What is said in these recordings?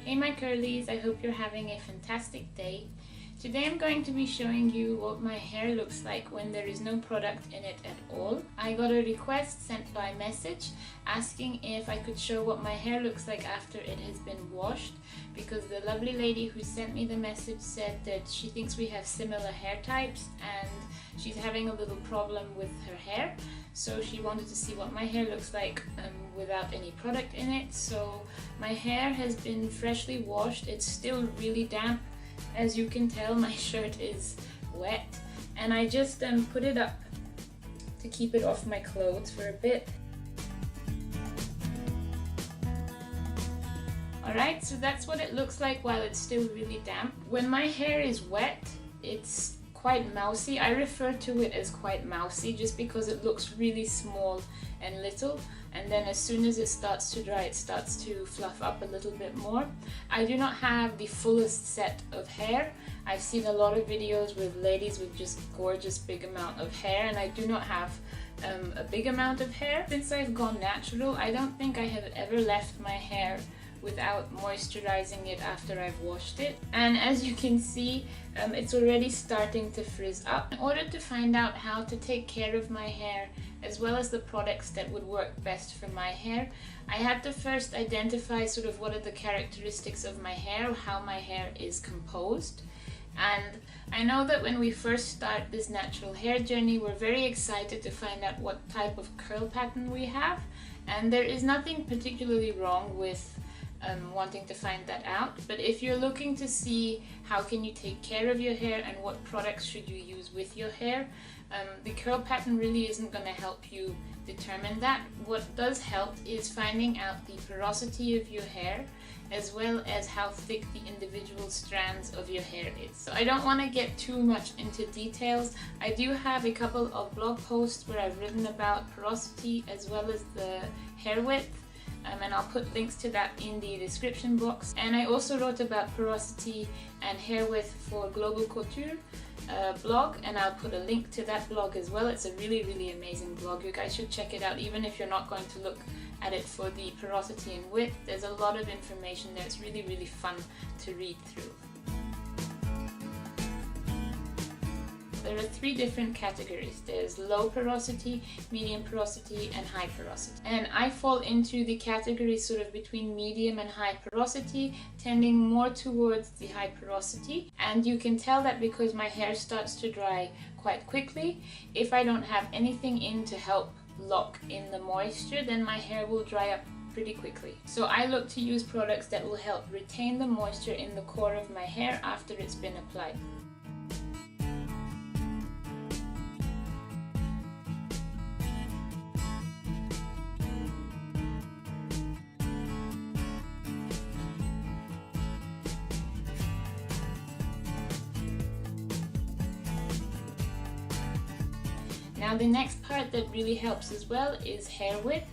Hey my curlies, I hope you're having a fantastic day. Today I'm going to be showing you what my hair looks like when there is no product in it at all. I got a request sent by message asking if I could show what my hair looks like after it has been washed, because the lovely lady who sent me the message said that she thinks we have similar hair types and she's having a little problem with her hair. So she wanted to see what my hair looks like without any product in it. So my hair has been freshly washed. It's still really damp. As you can tell, my shirt is wet, and I just put it up to keep it off my clothes for a bit. Alright, so that's what it looks like while it's still really damp. When my hair is wet, it's quite mousy. I refer to it as quite mousy just because it looks really small and little, and then as soon as it starts to dry it starts to fluff up a little bit more. I do not have the fullest set of hair. I've seen a lot of videos with ladies with just gorgeous big amount of hair, and I do not have a big amount of hair. Since I've gone natural, I don't think I have ever left my hair without moisturizing it after I've washed it. And as you can see, it's already starting to frizz up. In order to find out how to take care of my hair as well as the products that would work best for my hair, I had to first identify sort of what are the characteristics of my hair, how my hair is composed. And I know that when we first start this natural hair journey, we're very excited to find out what type of curl pattern we have, and there is nothing particularly wrong with wanting to find that out. But if you're looking to see how can you take care of your hair and what products should you use with your hair, the curl pattern really isn't going to help you determine that. What does help is finding out the porosity of your hair as well as how thick the individual strands of your hair is. So I don't want to get too much into details. I do have a couple of blog posts where I've written about porosity as well as the hair width. And I'll put links to that in the description box. And I also wrote about porosity and hair width for Global Couture blog, and I'll put a link to that blog as well. It's a really amazing blog. You guys should check it out, even if you're not going to look at it for the porosity and width. There's a lot of information there. It's really fun to read through. There are three different categories. There's low porosity, medium porosity, and high porosity. And I fall into the category sort of between medium and high porosity, tending more towards the high porosity. And you can tell that because my hair starts to dry quite quickly. If I don't have anything in to help lock in the moisture, then my hair will dry up pretty quickly. So I look to use products that will help retain the moisture in the core of my hair after it's been applied. Now the next part that really helps as well is hair width,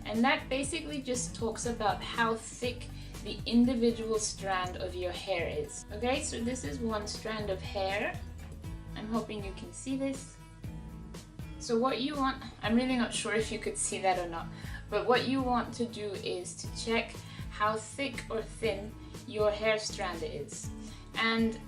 and that basically just talks about how thick the individual strand of your hair is. Okay, so this is one strand of hair. I'm hoping you can see this. So what you want, I'm really not sure if you could see that or not, but what you want to do is to check how thick or thin your hair strand is. And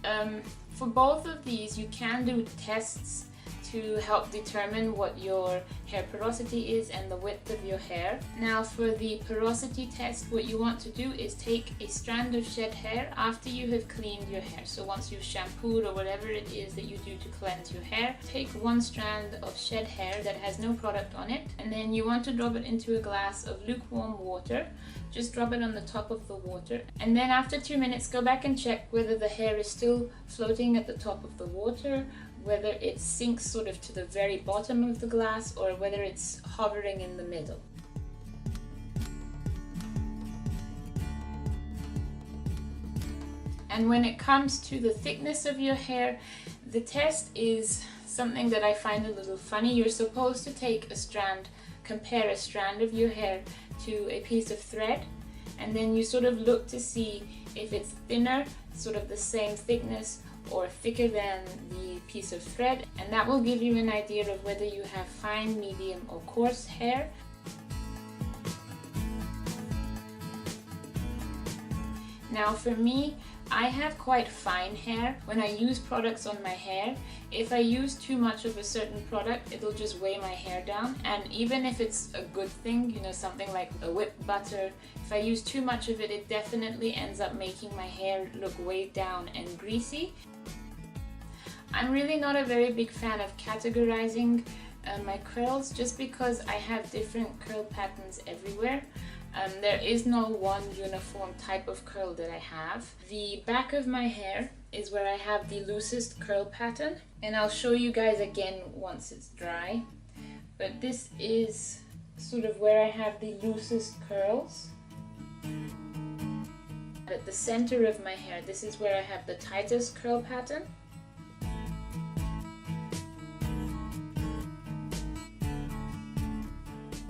for both of these you can do tests to help determine what your hair porosity is and the width of your hair. Now for the porosity test, what you want to do is take a strand of shed hair after you have cleaned your hair. So once you've shampooed or whatever it is that you do to cleanse your hair, take one strand of shed hair that has no product on it, and then you want to drop it into a glass of lukewarm water. Just drop it on the top of the water, and then after 2 minutes go back and check whether the hair is still floating at the top of the water, whether it sinks sort of to the very bottom of the glass, or whether it's hovering in the middle. And when it comes to the thickness of your hair, the test is something that I find a little funny. You're supposed to take a strand, compare a strand of your hair to a piece of thread, and then you sort of look to see if it's thinner, sort of the same thickness, or thicker than the piece of thread, and that will give you an idea of whether you have fine, medium, or coarse hair. Now for me, I have quite fine hair. When I use products on my hair, if I use too much of a certain product, it'll just weigh my hair down. And even if it's a good thing, you know, something like a whip butter, if I use too much of it, it definitely ends up making my hair look weighed down and greasy. I'm really not a very big fan of categorizing my curls, just because I have different curl patterns everywhere. There is no one uniform type of curl that I have. The back of my hair is where I have the loosest curl pattern, and I'll show you guys again once it's dry. But this is sort of where I have the loosest curls. At the center of my hair, this is where I have the tightest curl pattern.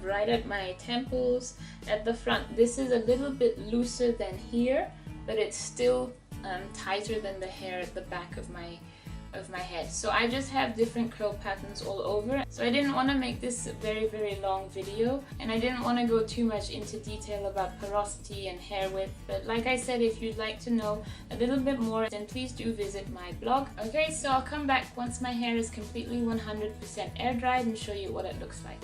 Right at my temples, at the front, this is a little bit looser than here, but it's still tighter than the hair at the back of my head. So I just have different curl patterns all over. So I didn't want to make this a very long video, and I didn't want to go too much into detail about porosity and hair width, but like I said, if you'd like to know a little bit more, then please do visit my blog. Okay, so I'll come back once my hair is completely 100% air dried and show you what it looks like.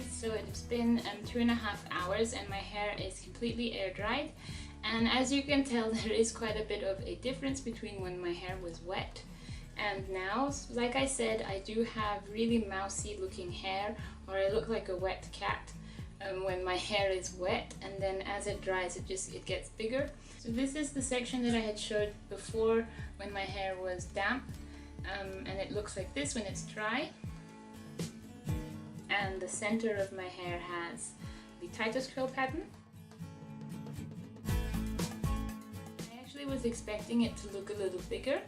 So it's been 2.5 hours and my hair is completely air dried, and as you can tell, there is quite a bit of a difference between when my hair was wet and now. Like I said, I do have really mousy looking hair, or I look like a wet cat when my hair is wet, and then as it dries it gets bigger. So this is the section that I had showed before when my hair was damp, and it looks like this when it's dry. And the center of my hair has the tightest curl pattern. I actually was expecting it to look a little bigger,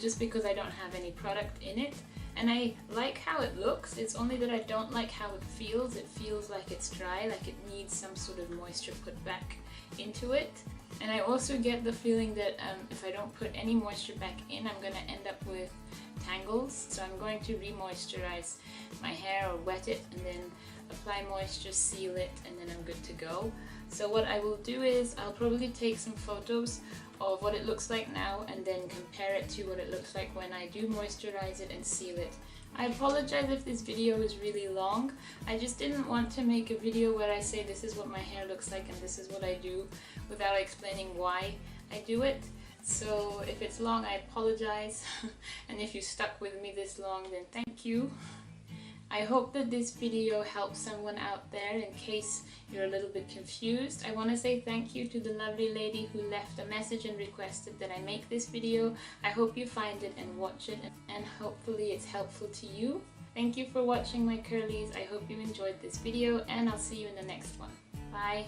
just because I don't have any product in it. And I like how it looks, it's only that I don't like how it feels. It feels like it's dry, like it needs some sort of moisture put back into it. And I also get the feeling that if I don't put any moisture back in, I'm going to end up with tangles. So I'm going to re-moisturize my hair, or wet it and then apply moisture, seal it, and then I'm good to go. So what I will do is I'll probably take some photos of what it looks like now and then compare it to what it looks like when I do moisturize it and seal it. I apologize if this video is really long. I just didn't want to make a video where I say this is what my hair looks like and this is what I do without explaining why I do it. So if it's long, I apologize. And if you stuck with me this long, then thank you. I hope that this video helps someone out there in case you're a little bit confused. I want to say thank you to the lovely lady who left a message and requested that I make this video. I hope you find it and watch it, and hopefully it's helpful to you. Thank you for watching my curlies. I hope you enjoyed this video, and I'll see you in the next one. Bye!